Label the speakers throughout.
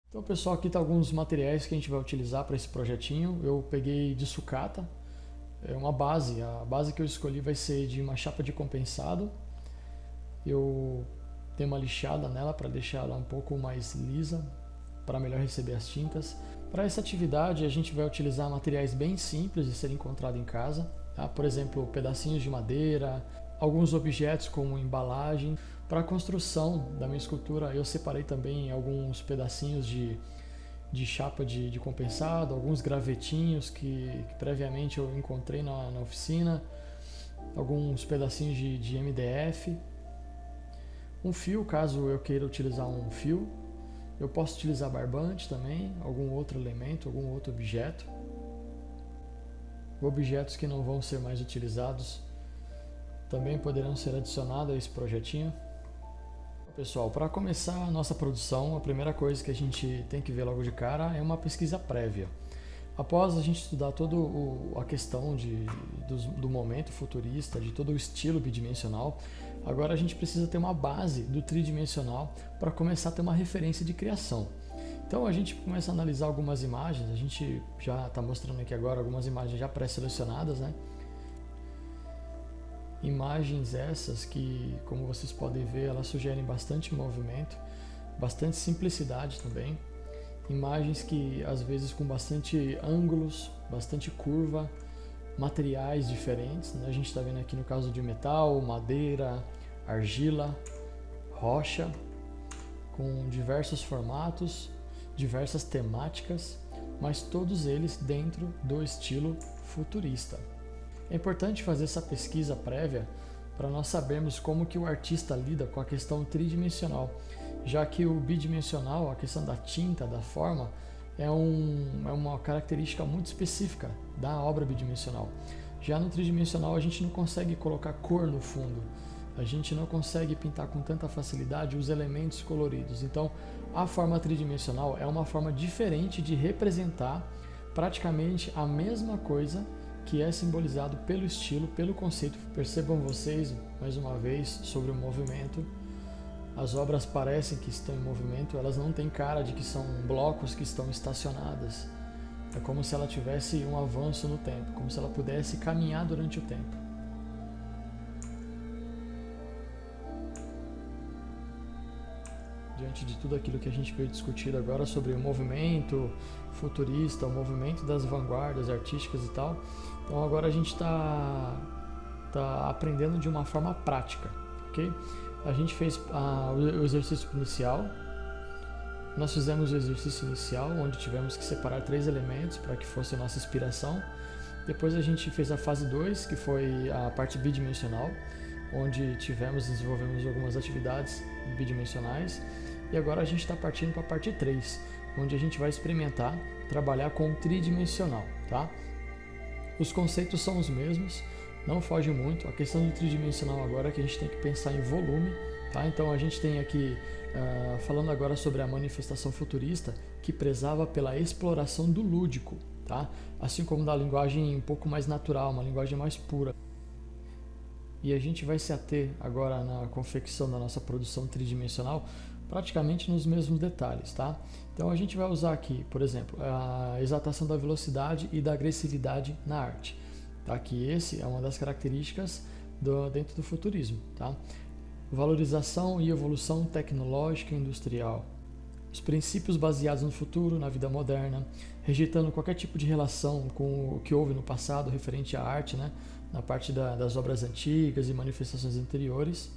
Speaker 1: Então, pessoal, aqui está alguns materiais que a gente vai utilizar para esse projetinho. Eu peguei de sucata, é uma base. A base que eu escolhi vai ser de uma chapa de compensado. Eu dei uma lixada nela para deixar ela um pouco mais lisa, para melhor receber as tintas. Para essa atividade, a gente vai utilizar materiais bem simples de ser encontrado em casa, tá? Por exemplo, pedacinhos de madeira, alguns objetos como embalagem. Para a construção da minha escultura, eu separei também alguns pedacinhos de chapa de compensado, alguns gravetinhos que previamente eu encontrei na oficina, alguns pedacinhos de MDF, um fio, caso eu queira utilizar um fio. Eu posso utilizar barbante também, algum outro elemento, algum outro objeto. Objetos que não vão ser mais utilizados também poderão ser adicionados a esse projetinho. Pessoal, para começar a nossa produção, a primeira coisa que a gente tem que ver logo de cara é uma pesquisa prévia. Após a gente estudar toda a questão do momento futurista, de todo o estilo bidimensional, agora a gente precisa ter uma base do tridimensional para começar a ter uma referência de criação. Então a gente começa a analisar algumas imagens, a gente já está mostrando aqui agora algumas imagens já pré-selecionadas, né? Imagens essas que, como vocês podem ver, elas sugerem bastante movimento, bastante simplicidade também. Imagens que às vezes com bastante ângulos, bastante curva, materiais diferentes, né? A gente está vendo aqui no caso de metal, madeira, argila, rocha, com diversos formatos, diversas temáticas, mas todos eles dentro do estilo futurista. É importante fazer essa pesquisa prévia para nós sabermos como que o artista lida com a questão tridimensional, já que o bidimensional, a questão da tinta, da forma, é uma característica muito específica da obra bidimensional. Já no tridimensional a gente não consegue colocar cor no fundo, a gente não consegue pintar com tanta facilidade os elementos coloridos. Então a forma tridimensional é uma forma diferente de representar praticamente a mesma coisa que é simbolizado pelo estilo, pelo conceito. Percebam vocês, mais uma vez, sobre o movimento. As obras parecem que estão em movimento, elas não têm cara de que são blocos que estão estacionadas. É como se ela tivesse um avanço no tempo, como se ela pudesse caminhar durante o tempo. Diante de tudo aquilo que a gente veio discutir agora sobre o movimento futurista, o movimento das vanguardas artísticas e tal, então agora a gente está aprendendo de uma forma prática, ok? A gente fez o exercício inicial, nós fizemos o exercício inicial, onde tivemos que separar 3 elementos para que fosse a nossa inspiração. Depois a gente fez a fase 2, que foi a parte bidimensional, onde desenvolvemos algumas atividades bidimensionais. E agora a gente está partindo para a parte 3, onde a gente vai experimentar trabalhar com o tridimensional, tá? Os conceitos são os mesmos, não foge muito. A questão do tridimensional agora é que a gente tem que pensar em volume, tá? Então a gente tem aqui, falando agora sobre a manifestação futurista, que prezava pela exploração do lúdico, tá? Assim como da linguagem um pouco mais natural, uma linguagem mais pura. E a gente vai se ater agora na confecção da nossa produção tridimensional praticamente nos mesmos detalhes, tá? Então a gente vai usar aqui, por exemplo, a exaltação da velocidade e da agressividade na arte, tá? Que esse é uma das características dentro do futurismo, tá? Valorização e evolução tecnológica e industrial. Os princípios baseados no futuro, na vida moderna, rejeitando qualquer tipo de relação com o que houve no passado referente à arte, né? Na parte das obras antigas e manifestações anteriores.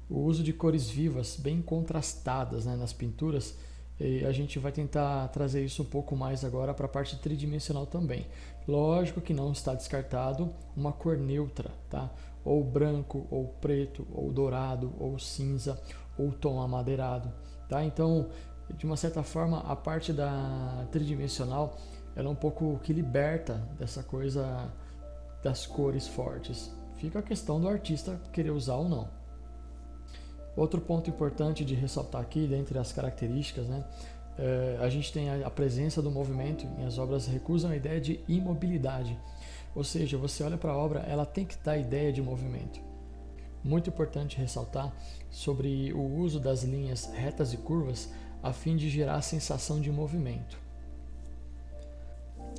Speaker 1: O uso de cores vivas, bem contrastadas, né, nas pinturas, e a gente vai tentar trazer isso um pouco mais agora para a parte tridimensional também. Lógico que não está descartado uma cor neutra, tá? Ou branco, ou preto, ou dourado, ou cinza, ou tom amadeirado, tá? Então, de uma certa forma, a parte da tridimensional ela é um pouco que liberta dessa coisa das cores fortes. Fica a questão do artista querer usar ou não. Outro ponto importante de ressaltar aqui, dentre as características, né, a gente tem a presença do movimento, e as obras recusam a ideia de imobilidade. Ou seja, você olha para a obra, ela tem que dar a ideia de movimento. muito importante ressaltar sobre o uso das linhas retas e curvas a fim de gerar a sensação de movimento.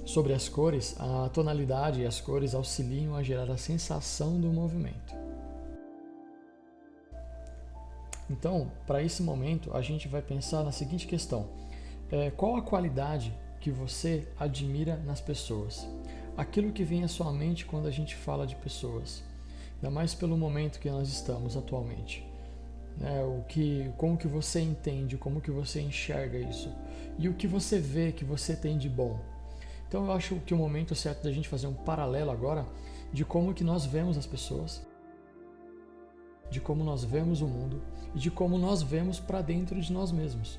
Speaker 1: Sobre as cores, a tonalidade e as cores auxiliam a gerar a sensação do movimento. Então, para esse momento, a gente vai pensar na seguinte questão: qual a qualidade que você admira nas pessoas? Aquilo que vem à sua mente quando a gente fala de pessoas, ainda mais pelo momento que nós estamos atualmente. Como que você entende, como que você enxerga isso e o que você vê que você tem de bom. Então eu acho que o momento certo da gente fazer um paralelo agora de como que nós vemos as pessoas, de como nós vemos o mundo e de como nós vemos para dentro de nós mesmos.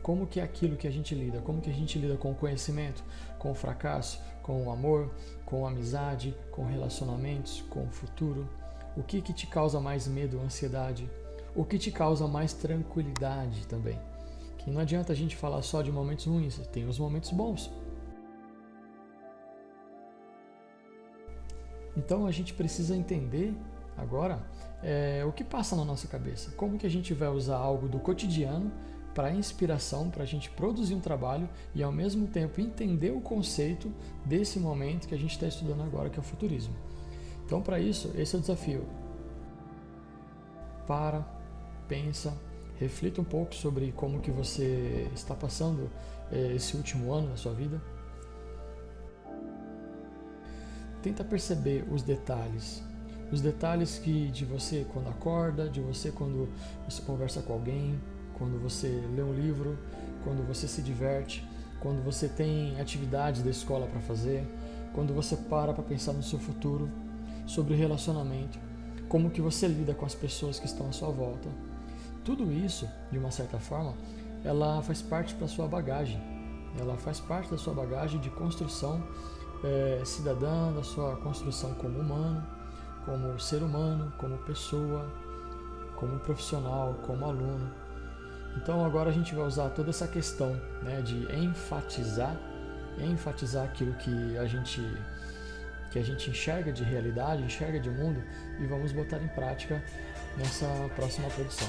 Speaker 1: Como que é aquilo que a gente lida, como que a gente lida com o conhecimento, com o fracasso, com o amor, com a amizade, com relacionamentos, com o futuro. O que te causa mais medo, ansiedade? O que te causa mais tranquilidade também? Que não adianta a gente falar só de momentos ruins, tem os momentos bons. Então a gente precisa entender agora o que passa na nossa cabeça. Como que a gente vai usar algo do cotidiano para inspiração, para a gente produzir um trabalho e ao mesmo tempo entender o conceito desse momento que a gente está estudando agora, que é o futurismo. Então para isso, esse é o desafio. Pensa, reflita um pouco sobre como que você está passando esse último ano da sua vida. Tenta perceber os detalhes que de você quando acorda, de você quando você conversa com alguém, quando você lê um livro, quando você se diverte, quando você tem atividades da escola para fazer, quando você para pensar no seu futuro, sobre relacionamento, como que você lida com as pessoas que estão à sua volta. Tudo isso, de uma certa forma, ela faz parte da sua bagagem. Ela faz parte da sua bagagem de construção cidadã, da sua construção como humano, como ser humano, como pessoa, como profissional, como aluno. Então agora a gente vai usar toda essa questão, de enfatizar aquilo que a gente enxerga de realidade, enxerga de mundo, e vamos botar em prática nessa próxima produção.